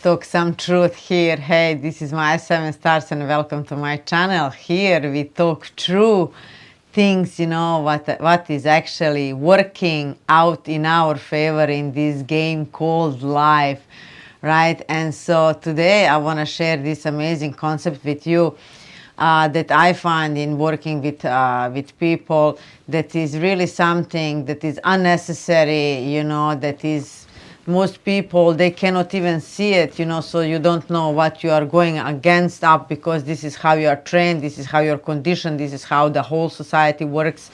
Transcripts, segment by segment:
talk some truth here. Hey, this is my 7 stars and welcome to my channel. Here we talk true things, what is actually working out in our favor in this game called life, right? And so today I want to share this amazing concept with you that I find in working with people, that is really something that is unnecessary, that is most people, they cannot even see it, so you don't know what you are going against up, because this is how you are trained, this is how you're conditioned, this is how the whole society works,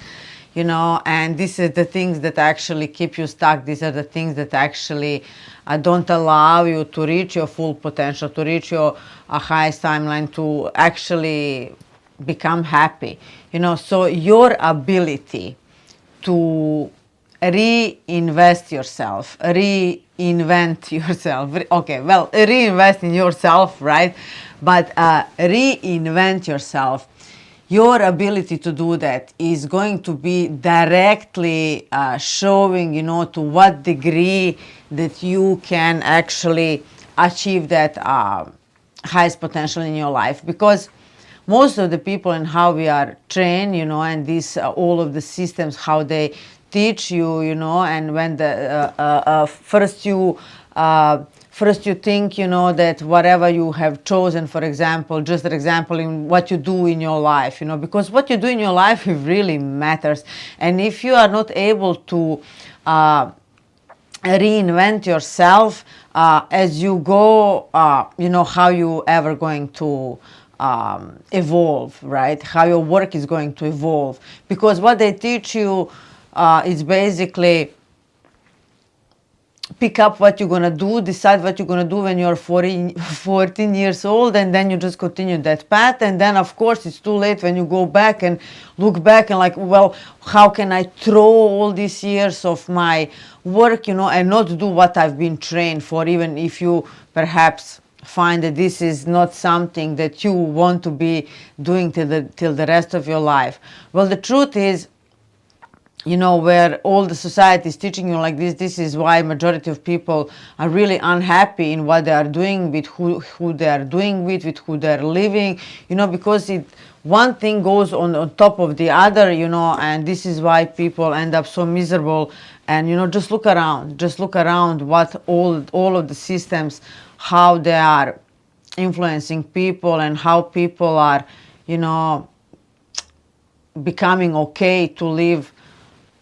and this is the things that actually keep you stuck. These are the things that actually don't allow you to reach your full potential, to reach your highest timeline, to actually become happy, so your ability to reinvent yourself, okay, well, reinvest in yourself, right? But reinvent yourself, your ability to do that is going to be directly showing, to what degree that you can actually achieve that highest potential in your life. Because most of the people and how we are trained, and this all of the systems, how they teach you, and when the first you think, that whatever you have chosen, for example, just an example in what you do in your life, because what you do in your life, it really matters. And if you are not able to reinvent yourself as you go, how you ever going to evolve, right? How your work is going to evolve. Because what they teach you is basically pick up what you're going to do, decide what you're going to do when you're 14 years old, and then you just continue that path. And then, of course, it's too late when you go back and look back and like, well, how can I throw all these years of my work, and not do what I've been trained for, even if you perhaps find that this is not something that you want to be doing till the rest of your life. Well, the truth is, where all the society is teaching you like this is why majority of people are really unhappy in what they are doing, with who they are doing with who they are living, because one thing goes on top of the other, and this is why people end up so miserable. And just look around what all of the systems, how they are influencing people, and how people are, becoming okay to live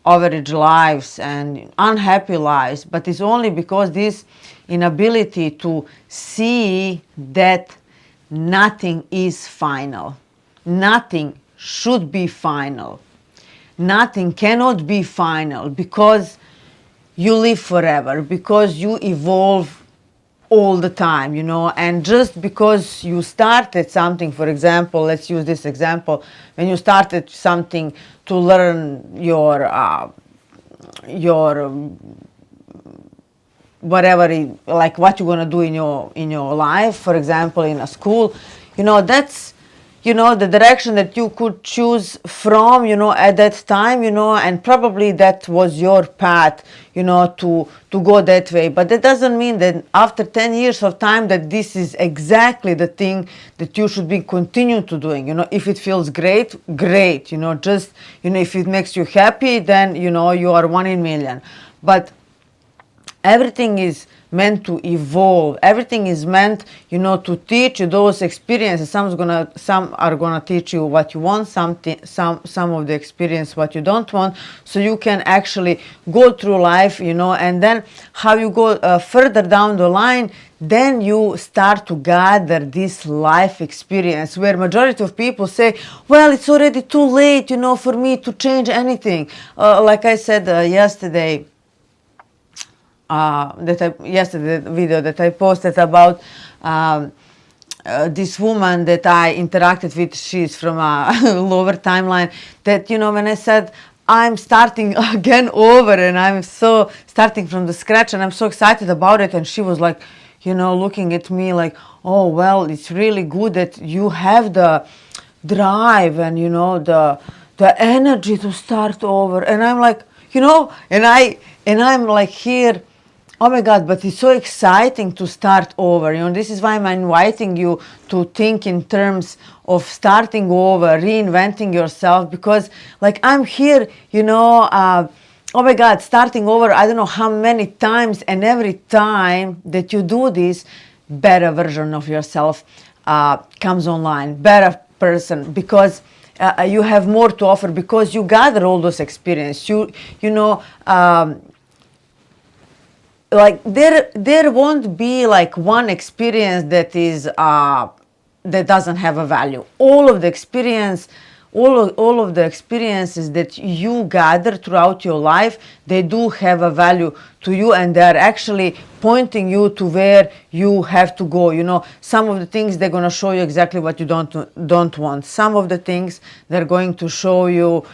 average lives and unhappy lives. But it's only because this inability to see that nothing is final, nothing should be final, nothing cannot be final, because you live forever, because you evolve all the time, and just because you started something, for example, let's use this example, when you started something to learn your whatever, like what you're going to do in your life, for example, in a school, that's the direction that you could choose from, at that time, and probably that was your path, to go that way. But that doesn't mean that after 10 years of time that this is exactly the thing that you should be continue to doing. If it feels great, just, if it makes you happy, then, you are 1 in a million. But everything is meant to evolve. Everything is meant, to teach you those experiences. Some are gonna teach you what you want. Some of the experience what you don't want. So you can actually go through life, and then how you go further down the line, then you start to gather this life experience, where majority of people say, well, it's already too late, for me to change anything. Like I said yesterday, yesterday video that I posted about this woman that I interacted with. She's from a lower timeline. That, when I said I'm starting again over and I'm so starting from the scratch and I'm so excited about it, and she was like, looking at me like, oh, well, it's really good that you have the drive and the energy to start over. And I'm like, and I'm like here Oh my God, but it's so exciting to start over. This is why I'm inviting you to think in terms of starting over, reinventing yourself, because like I'm here, oh my God, starting over, I don't know how many times, and every time that you do this, better version of yourself comes online, better person, because you have more to offer, because you gather all those experience. Like there won't be like one experience that doesn't have a value. All of the experiences that you gather throughout your life, they do have a value to you, and they're actually pointing you to where you have to go. Some of the things they're going to show you exactly what you don't want. Some of the things they're going to show you,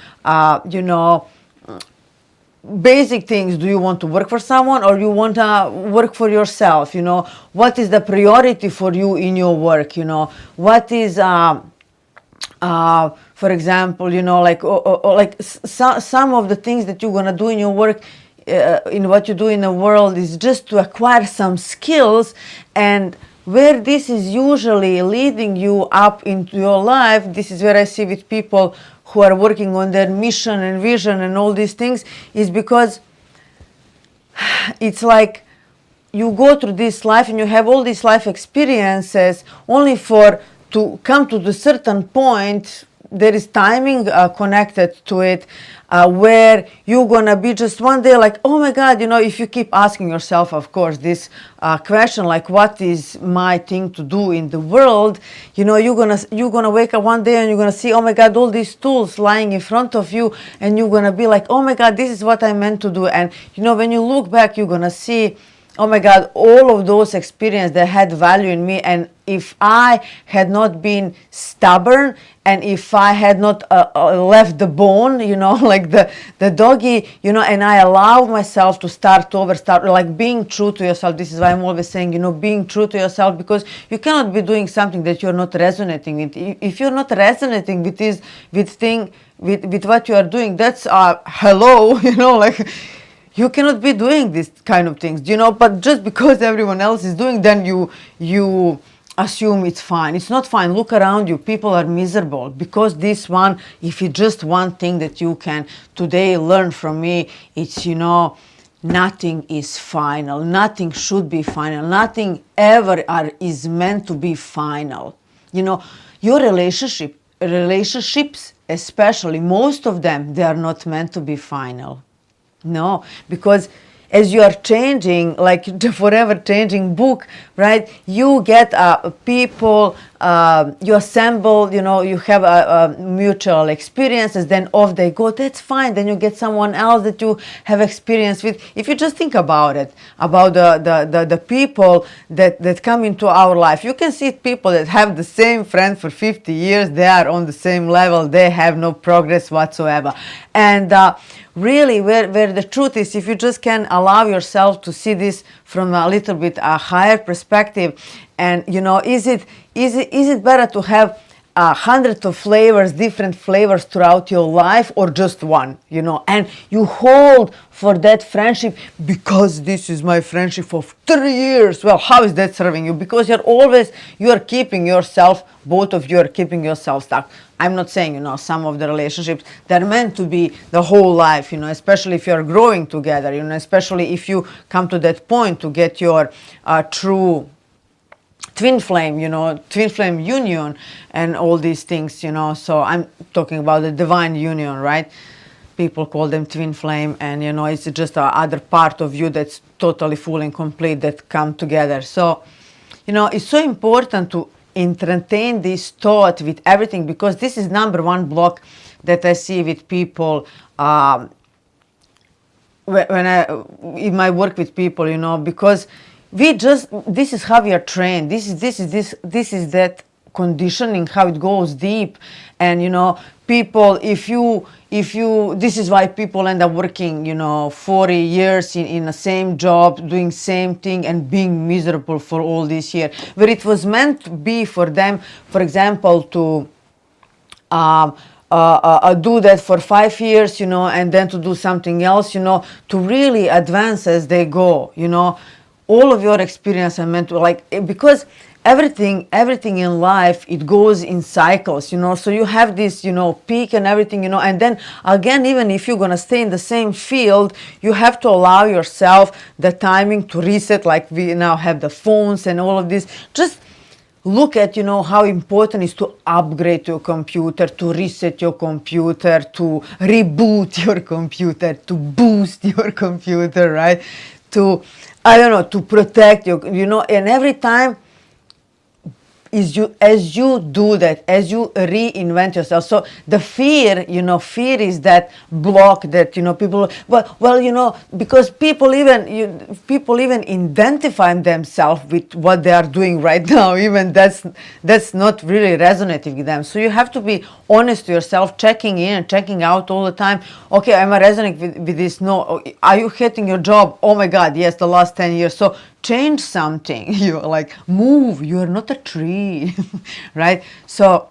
basic things. Do you want to work for someone, or you want to work for yourself? What is the priority for you in your work? What is for example, some of the things that you're going to do in your work, in what you do in the world, is just to acquire some skills. And where this is usually leading you up into your life, this is where I see with people who are working on their mission and vision and all these things, is because it's like you go through this life and you have all these life experiences only for to come to the certain point. There is timing connected to it, where you're gonna be just one day like, oh my God, if you keep asking yourself, of course, this question, like, what is my thing to do in the world? You're gonna wake up one day and you're gonna see, oh my God, all these tools lying in front of you, and you're gonna be like, oh my God, this is what I meant to do. And when you look back, you're gonna see, oh my God, all of those experiences that had value in me. And if I had not been stubborn, and if I had not left the bone, like the doggy, and I allowed myself to start like being true to yourself. This is why I'm always saying, being true to yourself, because you cannot be doing something that you're not resonating with. If you're not resonating with this, with what you are doing, that's hello, like, you cannot be doing this kind of things, but just because everyone else is doing, then you assume it's fine. It's not fine. Look around you. People are miserable because if it's just one thing that you can today learn from me, it's, nothing is final. Nothing should be final. Nothing ever is meant to be final. Your relationships, especially, most of them, they are not meant to be final. No, because as you are changing, like the forever changing book, right? You get people, you assemble, you have mutual experiences, then off they go. That's fine. Then you get someone else that you have experience with. If you just think about it, about the people that come into our life, you can see people that have the same friend for 50 years. They are on the same level. They have no progress whatsoever. And really, where the truth is, if you just can allow yourself to see this from a little bit a higher perspective, and is it better to have hundreds of flavors, different flavors throughout your life, or just one, and you hold for that friendship because this is my friendship for 3 years. Well, how is that serving you? Because you are keeping yourself, both of you are keeping yourself stuck. I'm not saying, some of the relationships, they're meant to be the whole life, especially if you're growing together, especially if you come to that point to get your true twin flame union and all these things, so I'm talking about the divine union, right? People call them twin flame, and it's just other part of you that's totally full and complete that come together. So it's so important to entertain this thought with everything, because this is number one block that I see with people when I in my work with people, because this is how we are trained. This is that conditioning, how it goes deep. And people, if you this is why people end up working 40 years in the same job, doing same thing, and being miserable for all this year, where it was meant to be for them, for example, to do that for 5 years, and then to do something else, to really advance as they go, all of your experience are meant to, like, because everything in life, it goes in cycles, so you have this, peak and everything, and then again, even if you're going to stay in the same field, you have to allow yourself the timing to reset, like we now have the phones and all of this. Just look at, how important it is to upgrade your computer, to reset your computer, to reboot your computer, to boost your computer, right? To, I don't know, to protect your, and every time as you do that, as you reinvent yourself. So the fear, fear is that block that, people, because people even identify themselves with what they are doing right now. Even that's not really resonating with them. So you have to be honest to yourself, checking in and checking out all the time. Okay, am I resonating with this? No. Are you hating your job? Oh my God, yes, the last 10 years. So change something. You like move. You are not a tree, right? So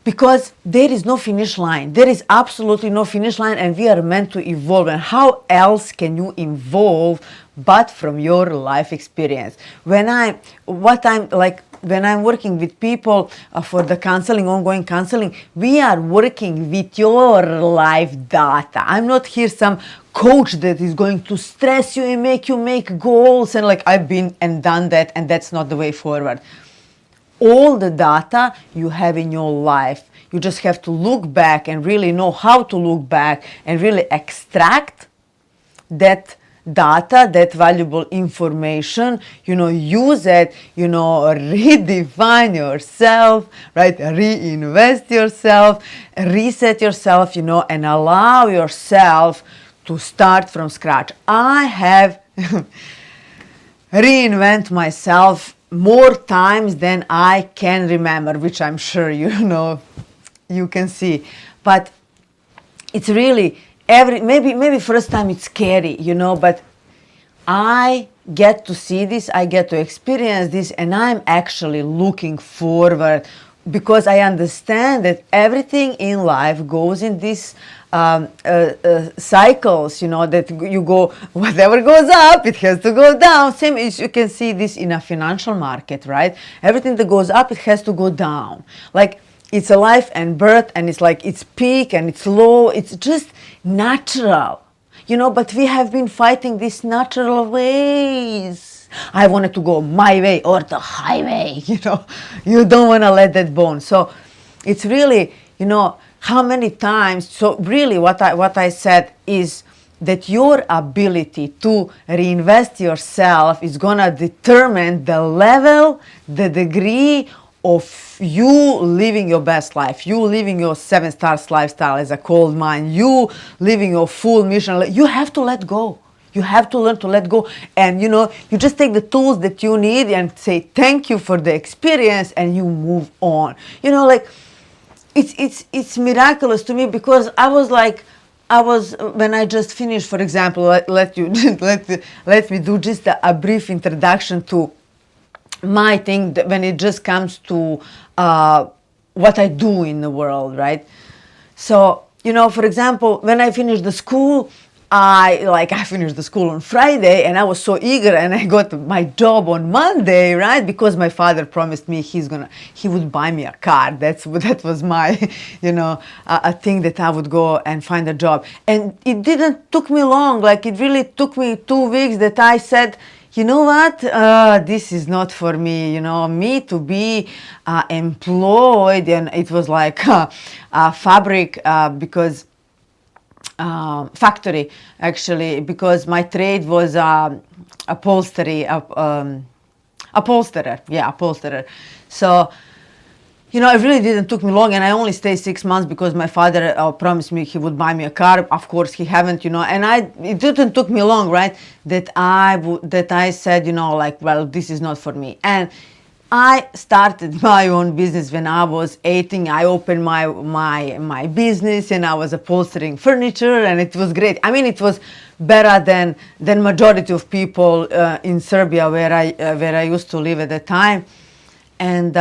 because there is no finish line, there is absolutely no finish line, and we are meant to evolve. And how else can you evolve but from your life experience? When I'm working with people for the counseling, ongoing counseling, we are working with your life data. I'm not here some coach that is going to stress you and make you make goals, and like I've been and done that, and that's not the way forward. All the data you have in your life, you just have to look back and really know how to look back and really extract that data, that valuable information, use it, redefine yourself, right? Reinvest yourself, reset yourself, and allow yourself to start from scratch. I have reinvent myself more times than I can remember, which I'm sure you can see. But it's really maybe first time it's scary, but I get to see this, I get to experience this, and I'm actually looking forward, because I understand that everything in life goes in this cycles, that you go, whatever goes up, it has to go down. Same as you can see this in a financial market, right? Everything that goes up, it has to go down. Like it's a life and birth, and it's like it's peak and it's low. It's just natural, but we have been fighting these natural ways. I wanted to go my way or the highway, you don't want to let that bone. So it's really, how many times, so really what I said is that your ability to reinvest yourself is going to determine the level, the degree of you living your best life, you living your 7 stars lifestyle as a cold mine, you living your full mission. You have to let go. You have to learn to let go. And, you just take the tools that you need and say, thank you for the experience, and you move on. It's miraculous to me, because I was when I just finished, for example, let me do just a brief introduction to my thing when it just comes to what I do in the world, right? So, for example, when I finished the school, I finished the school on Friday, and I was so eager, and I got my job on Monday, right? Because my father promised me he would buy me a car. That was my, a thing that I would go and find a job. And it didn't took me long. Like it really took me 2 weeks that I said, you know what, this is not for me, me to be employed. And it was like a fabric, because factory, actually, because my trade was upholsterer. So, it really didn't took me long, and I only stayed 6 months because my father promised me he would buy me a car. Of course, he haven't, and it didn't took me long, right? That I said, well, this is not for me. And I started my own business when I was 18. I opened my business, and I was upholstering furniture, and it was great. I mean, it was better than majority of people in Serbia, where I used to live at the time. And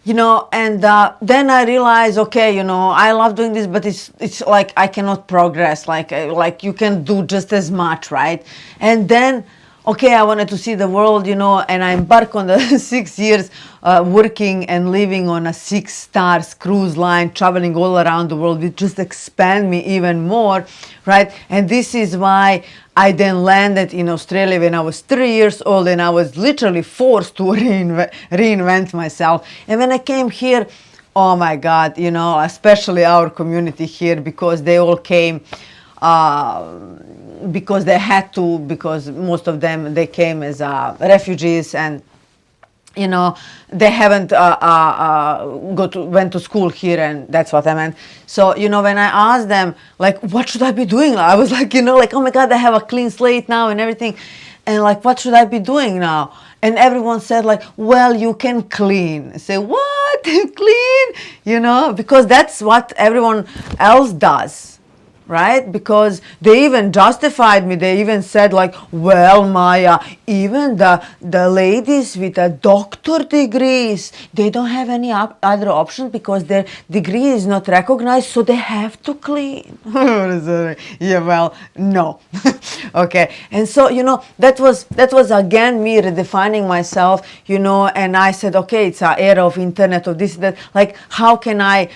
And then I realized, okay, I love doing this, but it's like I cannot progress, like you can do just as much, right? And then, okay, I wanted to see the world, and I embarked on the 6 years working and living on a 6 star cruise line, traveling all around the world, which just expand me even more, right? And this is why I then landed in Australia when I was 3 years old, and I was literally forced to reinvent myself. And when I came here, oh my God, especially our community here, because they all came because they had to, because most of them, they came as refugees, and they haven't went to school here, and that's what I meant. So when I asked them, like, what should I be doing, I was like, like, oh my God, I have a clean slate now and everything, and like, what should I be doing now? And everyone said, like, well, you can clean. I say, what? Clean? Because that's what everyone else does, right? Because they even justified me. They even said, like, well, Maya, even the ladies with a doctor degrees, they don't have any other option because their degree is not recognized, so they have to clean. Yeah, well, no. Okay. And so, that was again me redefining myself, and I said, okay, it's an era of internet, of this, that, like, how can I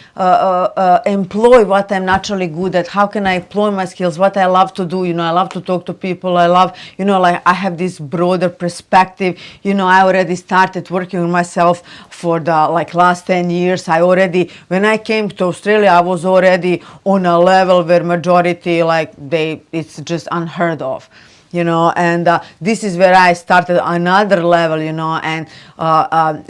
employ what I'm naturally good at? How can I employ my skills, what I love to do? I love to talk to people. I love, like, I have this broader perspective. I already started working on myself for the last 10 years. When I came to Australia, I was already on a level where majority, it's just unheard of. And this is where I started another level, and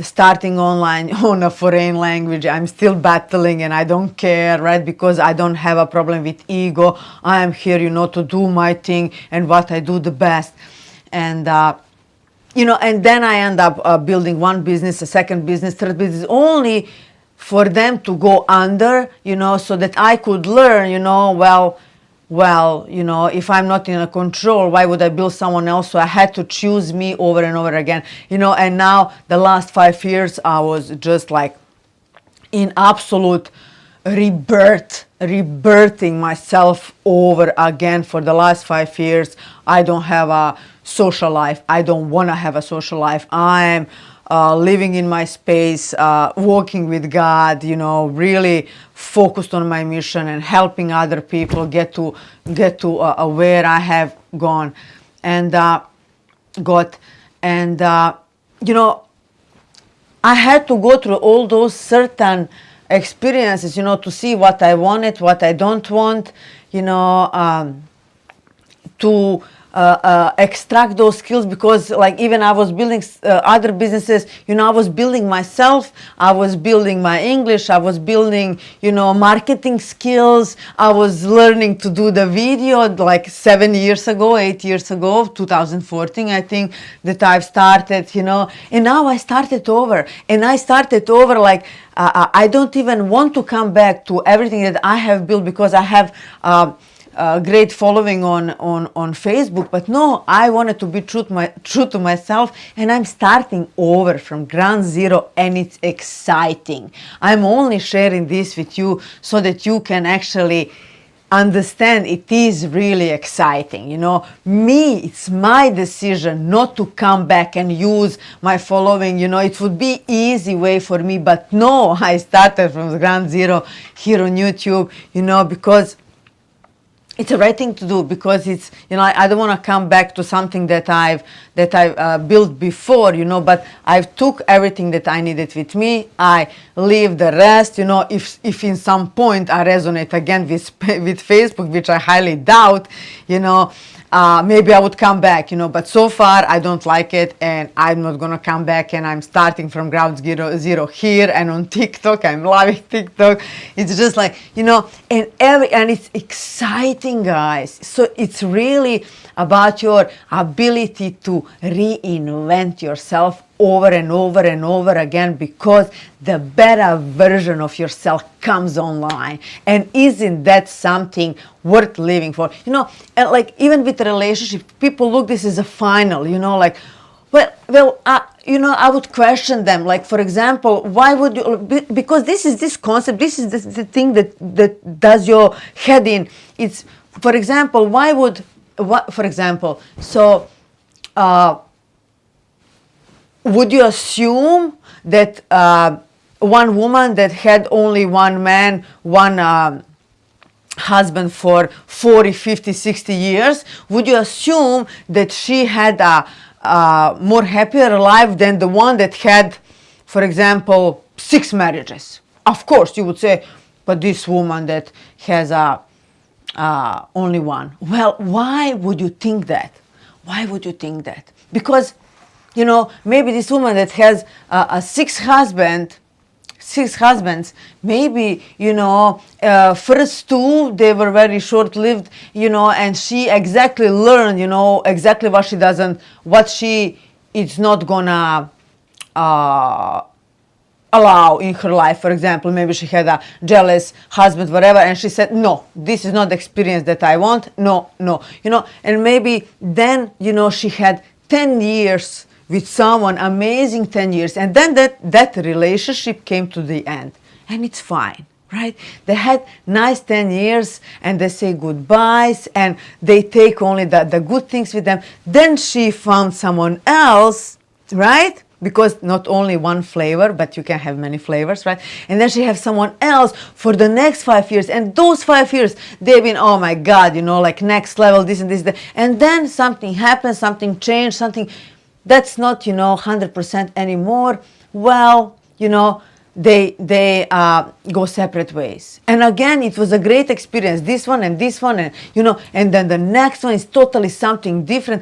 starting online on a foreign language. I'm still battling, and I don't care, right? Because I don't have a problem with ego. I am here, to do my thing and what I do the best. And and then I end up building one business, a second business, third business, only for them to go under, so that I could learn, well, if I'm not in a control, why would I build someone else? So I had to choose me over and over again, and now the last 5 years, I was just like in absolute rebirthing myself over again. For the last 5 years, I don't have a social life. I don't want to have a social life. I'm living in my space, walking with God, really focused on my mission and helping other people get to where I have gone and got. And I had to go through all those certain experiences, to see what I wanted, what I don't want, to extract those skills, because like even I was building other businesses, I was building myself, I was building my English, I was building, marketing skills, I was learning to do the video like 8 years ago, 2014, I think that I've started, and now I started over like, I don't even want to come back to everything that I have built, because I have great following on Facebook, but no, I wanted to be true to myself, and I'm starting over from ground zero, and it's exciting. I'm only sharing this with you so that you can actually understand it is really exciting. It's my decision not to come back and use my following. It would be easy way for me, but no, I started from ground zero here on YouTube, because it's the right thing to do, because it's, I don't want to come back to something that I've built before, but I've took everything that I needed with me. I leave the rest, if in some point I resonate again with Facebook, which I highly doubt, maybe I would come back, but so far I don't like it, and I'm not gonna come back, and I'm starting from ground zero here. And on TikTok, I'm loving TikTok. It's just like, and it's exciting, guys. So it's really about your ability to reinvent yourself over and over and over again, because the better version of yourself comes online. And isn't that something worth living for? And like even with the relationship, people look this as a final, like, Well, I would question them. Like, for example, why would you? Because this concept. This is the thing that does your head in. It's, for example, why would, what? For example, so would you assume that one woman that had only one man, one husband for 40, 50, 60 years, would you assume that she had a more happier life than the one that had, for example, 6 marriages? Of course, you would say, but this woman that has only one. Well, why would you think that? Why would you think that? Because, maybe this woman that has a 6 husbands, maybe, first 2, they were very short-lived, and she exactly learned, exactly what she is not gonna allow in her life. For example, maybe she had a jealous husband, whatever, and she said, no, this is not the experience that I want. No, and maybe then, she had 10 years with someone, amazing 10 years, and then that relationship came to the end, and it's fine, right? They had nice 10 years, and they say goodbyes, and they take only the good things with them. Then she found someone else, right? Because not only one flavor, but you can have many flavors, right? And then she has someone else for the next 5 years, and those 5 years, they've been, oh my God, like next level, this and this, that. And then something happened, something changed, something that's not 100% anymore. Well, they go separate ways. And again, it was a great experience, this one and this one, and and then the next one is totally something different.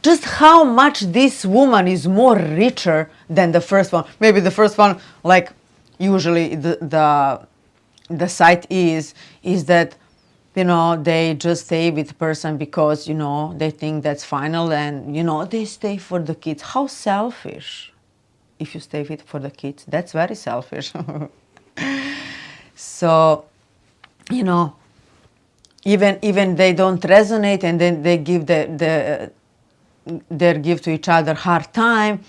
Just how much this woman is more richer than the first one. Maybe the first one, like usually the site is that they just stay with the person because, they think that's final, and, they stay for the kids. How selfish. If you stay with for the kids, that's very selfish. So, even they don't resonate, and then they give their give to each other hard time,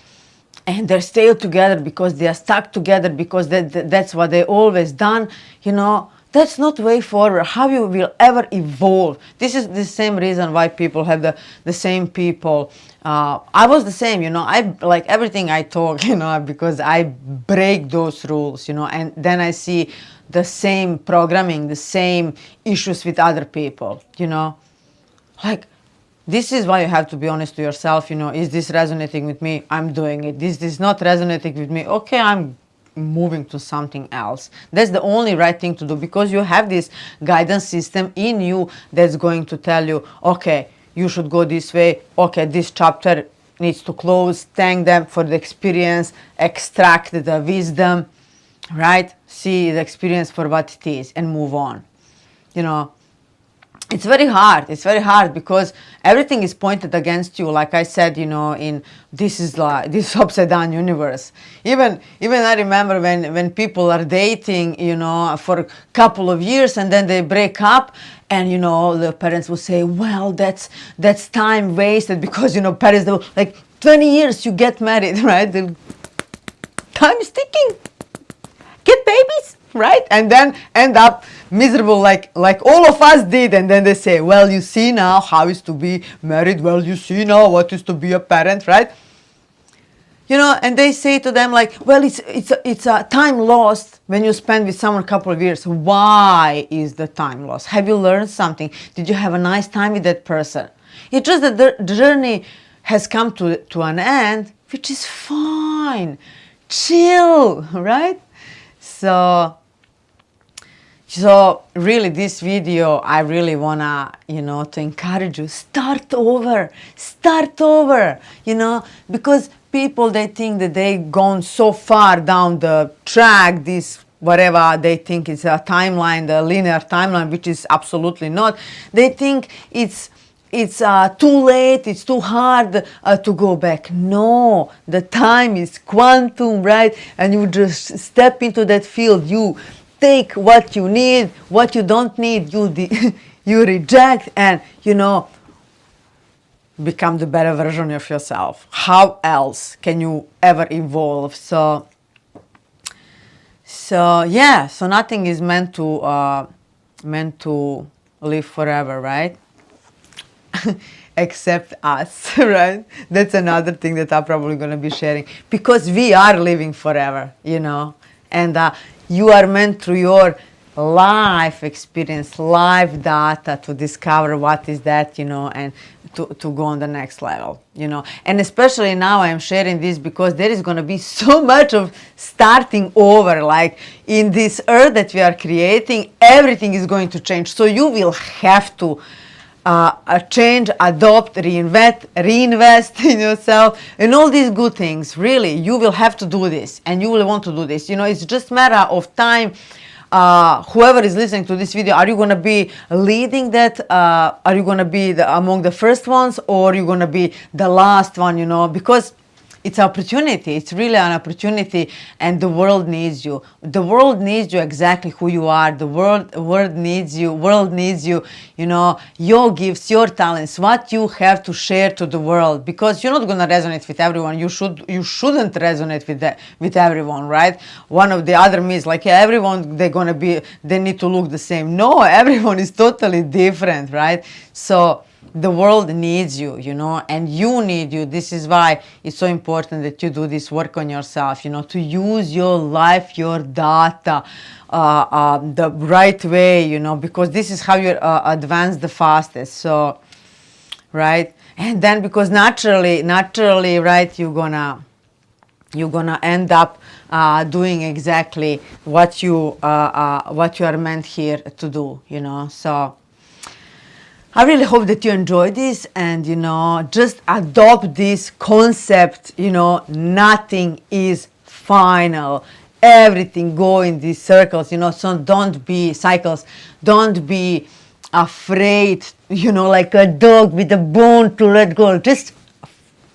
and they stay together because they are stuck together because that's what they always done. That's not way forward. How you will ever evolve? This is the same reason why people have the same people. I was the same, I like everything I talk, because I break those rules, and then I see the same programming, the same issues with other people, like, this is why you have to be honest to yourself, is this resonating with me? I'm doing it. This is not resonating with me. Okay, I'm moving to something else. That's the only right thing to do, because you have this guidance system in you that's going to tell you, okay, you should go this way. Okay, this chapter needs to close. Thank them for the experience. Extract the wisdom, right? See the experience for what it is and move on. It's very hard. It's very hard because everything is pointed against you. Like I said, in this upside down universe. Even I remember when people are dating, for a couple of years, and then they break up, and the parents will say, well, that's time wasted, because parents, they will, like, 20 years you get married, right? The time is ticking. Get babies, right? And then end up miserable like all of us did. And then they say, well, you see now how is to be married. Well, you see now what is to be a parent, right? And they say to them, like, well, it's a time lost when you spend with someone a couple of years. Why is the time lost? Have you learned something? Did you have a nice time with that person? It's just that the journey has come to an end, which is fine. Chill, right? So really, this video, I really wanna, to encourage you, start over, because people, they think that they've gone so far down the track, this whatever they think is a timeline, the linear timeline, which is absolutely not. They think it's too late, it's too hard to go back. No, the time is quantum, right? And you just step into that field. You take what you need, what you don't need, you reject, and become the better version of yourself. How else can you ever evolve? So yeah, so nothing is meant to live forever, right? Except us, right? That's another thing that I'm probably going to be sharing, because we are living forever, and you are meant through your life experience, life data, to discover what is that, and to go on the next level, and especially now I'm sharing this because there is going to be so much of starting over, like in this earth that we are creating, everything is going to change, so you will have to change, adopt, reinvest in yourself, and all these good things. Really, you will have to do this, and you will want to do this. It's just matter of time. Whoever is listening to this video, are you going to be leading that? Are you going to be among the first ones, or are you going to be the last one? Because it's an opportunity. It's really an opportunity, and the world needs you. The world needs you exactly who you are. The world needs you. World needs you. Your gifts, your talents, what you have to share to the world. Because you're not gonna resonate with everyone. You shouldn't resonate with everyone, right? One of the other myths, like, yeah, everyone they need to look the same. No, everyone is totally different, right? So the world needs you, and you need you. This is why it's so important that you do this work on yourself, to use your life, your data, the right way, because this is how you advance the fastest. So, right? And then because naturally, right, you're gonna end up doing exactly what you are meant here to do, So I really hope that you enjoy this, and just adopt this concept. Nothing is final. Everything go in these circles. So don't be cycles. Don't be afraid. Like a dog with a bone to let go. Just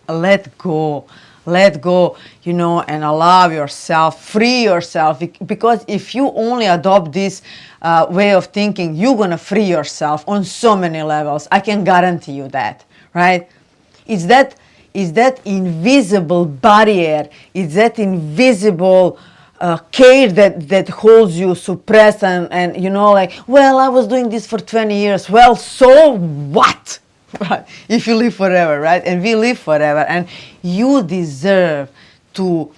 let go. And allow yourself, free yourself, because if you only adopt this way of thinking, you're gonna free yourself on so many levels. I can guarantee you that, right? It's that invisible barrier, it's that invisible cage that holds you suppressed, and like, well, I was doing this for 20 years. Well, so what? Right? If you live forever, right? And we live forever, and you deserve to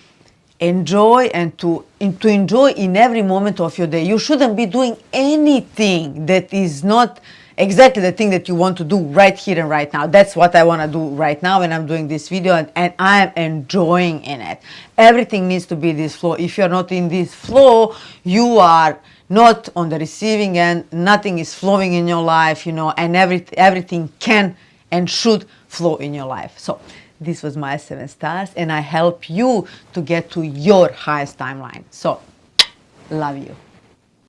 enjoy, and to enjoy in every moment of your day. You shouldn't be doing anything that is not exactly the thing that you want to do right here and right now. That's what I want to do right now when I'm doing this video, and I am enjoying in it. Everything needs to be this flow. If you're not in this flow, you are not on the receiving end. Nothing is flowing in your life, and everything can and should flow in your life. So this was my 7 stars, and I help you to get to your highest timeline. So love you.